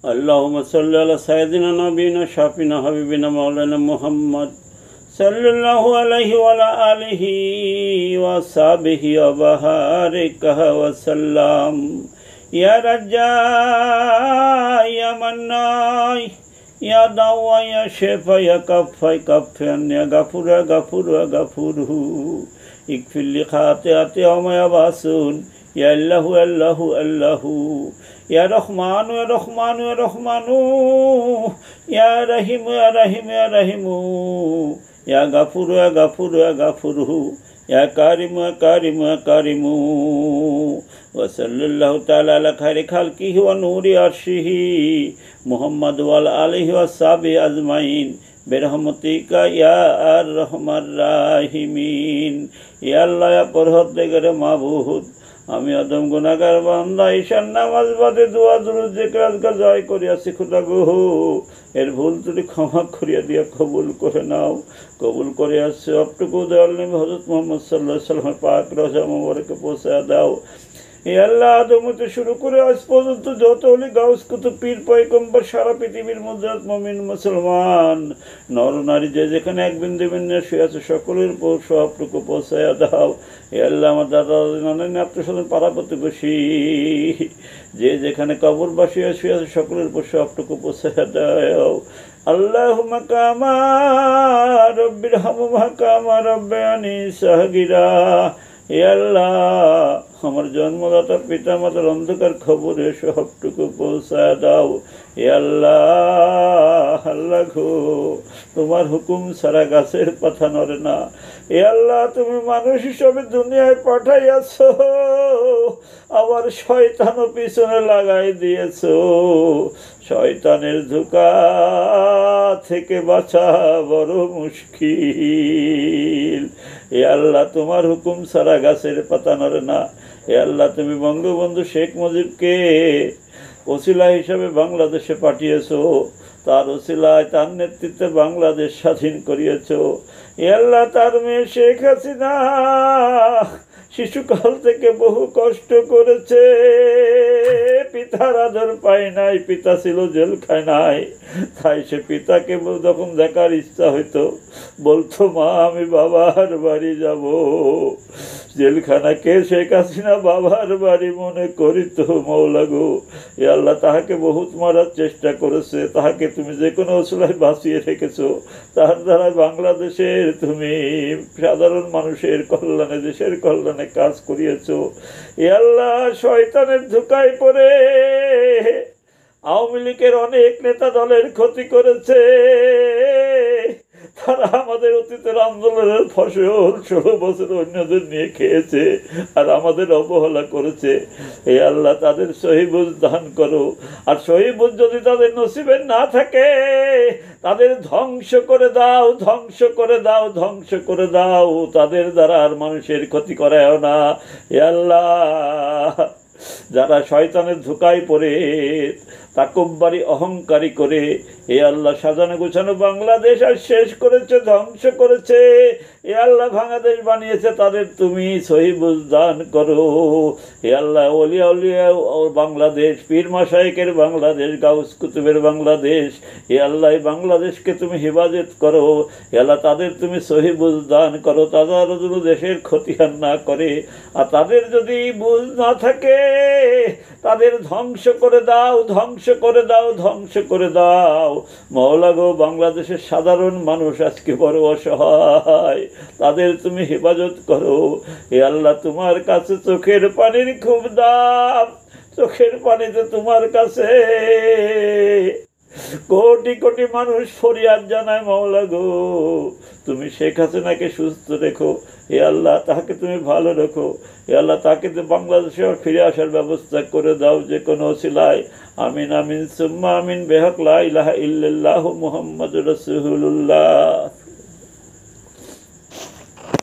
اللهم صل على سيدنا نبينا شافينا حبيبنا مولانا محمد صلى الله عليه وعلى آله وصحبه وبارك وسلم يا رجاء يا مناي يا دوا يا شفا يا كفاي كفن يا غفور يا غفور يا غفور اغفر لي خطيئتي وما يباسون يا الله الله الله يا رحمن يا رحمن يا رحمن يا رحيم يا رحيم يا رحيم يا غفور يا غفور يا غفور يا كريم يا كريم يا كريم وصلى الله تعالى على خير خلقه ونور عرشه محمد وعلى آله وصحبه أجمعين برحمتك يا أرحم الراحمين يا الله يا পরওয়ারদিগার মাবুদ আমি আদম গুনাহগার বান্দা ঈশান নামাজ বাদে দোয়া দুরূদ জিকির আজকার জয় করিয়াছি খোদা গো এর ভুল ত্রুটি ক্ষমা করিয়া দিয়া কবুল করে নাও কবুল করে আসছে অপটুকু দয়াল নবী হযরত মুহাম্মদ সাল্লাল্লাহু আলাইহি ওয়াসাল্লামের পাক রওজা মোবারকে পৌঁছে দাও এ আল্লাহ আদম হতে শুরু করে আজ পর্যন্ত যত ওলি গাউস কুতুব পীর পয়গম্বর সারা পৃথিবীর মধ্যে মুমিন মুসলমান নর নারী যে যেখানে এক বিন্দু বিন্দু শুয়ে আছে সকলের উপর সবটুকু পৌঁছায়া দাও এ আল্লাহ আমার দাদা নানান আত্মীয়স্বজন পাড়া প্রতিবেশী যে যেখানে কবরবাসী শুয়ে আছে সকলের উপর সবটুকু পৌঁছায়া দাও আল্লাহুম্মা কামা রব্বিরহামহুমা কামা রাব্বায়ানি সাগীরা এ আল্লাহ আমার জন্মদাতা পিতা মাতার অন্ধকার খবরে সবটুকু পৌঁছায় দাও এ আল্লাহ আল্লাহ গো তোমার হুকুম ছাড়া গাছের পাতা নড়ে না এ আল্লাহ তুমি মানুষ হিসেবে দুনিয়ায় পাঠাইয়াছো আবার শয়তানও পিছনে লাগাই দিয়েছো শয়তানের ধোঁকা থেকে বাঁচা বড় মুশকিল এ আল্লাহ তোমার হুকুম ছাড়া গাছের পাতা নড়ে না এ আল্লাহ তুমি বঙ্গবন্ধু শেখ মুজিবকে ওসিলা হিসাবে বাংলাদেশে পাঠিয়েছো তার ওসিলায় তার নেতৃত্বে বাংলাদেশ স্বাধীন করিয়েছো এ আল্লাহ তার মেয়ে শেখ হাসিনা শিশুকাল থেকে বহু কষ্ট করেছে পিতার আদর পায় নাই পিতা ছিল জেলখানায় তাই সে পিতাকে যখন দেখার ইচ্ছা হইতো বলতো মা আমি বাবার বাড়ি যাব জেলখানাকে শেখ হাসিনা বাবার বাড়ি মনে করিত মওলা গো এ আল্লাহ তাহাকে বহুত মারার চেষ্টা করেছে তাহাকে তুমি যে কোনো ওসিলায় বাঁচিয়ে রেখেছো তার দ্বারা বাংলাদেশের তুমি সাধারণ মানুষের কল্যাণে দেশের কল্যাণে কাজ করিয়েছো এ আল্লাহ শয়তানের ধোঁকায় পড়ে আওয়ামী লীগের অনেক নেতা দলের ক্ষতি করেছে তারা আমাদের অতীতের আন্দোলনের ফসল 16 বছর অন্যদের নিয়ে খেয়েছে আর আমাদের অবহেলা করেছে হে আল্লাহ তাদের সহিবুজ দান করো আর সহিবুজ যদি তাদের নসিবে না থাকে তাদের ধ্বংস করে দাও ধ্বংস করে দাও ধ্বংস করে দাও তাদের দ্বারা আর মানুষের ক্ষতি করায়ও না হে আল্লাহ যারা শয়তানের ধোঁকায় পড়ে তাকব্বুরি অহংকারী করে এ আল্লাহ সাজানো গোছানো বাংলাদেশ আর শেষ করেছে ধ্বংস করেছে এ আল্লাহ বাংলাদেশ বানিয়েছে তাদের তুমি সহিবুজ দান করো এ আল্লাহ ওলিয়া উলিয়া বাংলাদেশ পীর মাশায়েখের বাংলাদেশ গাউস কুতুবের বাংলাদেশ এ আল্লাহ বাংলাদেশকে তুমি হেফাজত করো এ আল্লাহ তাদের তুমি সহিবুজ দান করো তাদের যদি দেশের ক্ষতি আর না করে আর তাদের যদি বুঝ না থাকে তাদের ধ্বংস করে দাও ধ্বংস করে দাও ধ্বংস করে দাও মওলা গো বাংলাদেশের সাধারণ মানুষ আজকে বড় অসহায় তাদের তুমি হেফাজত করো হে আল্লাহ তোমার কাছে চোখের পানির খুব দাম চোখের পানিতে তোমার কাছে কোটি কোটি মানুষ ফরিয়াদ জানায় মওলা গো তুমি শেখ হাসিনাকে সুস্থ রেখো হে আল্লাহ তাকে তুমি ভালো রেখো হে আল্লাহ তাকে বাংলাদেশে ফিরে আসার ব্যবস্থা করে দাও যে কোনো ওসিলায় আমিন আমিন সুম্মা আমিন বেহক লা ইলাহা ইল্লাল্লাহু মুহাম্মাদুর রাসূলুল্লাহ।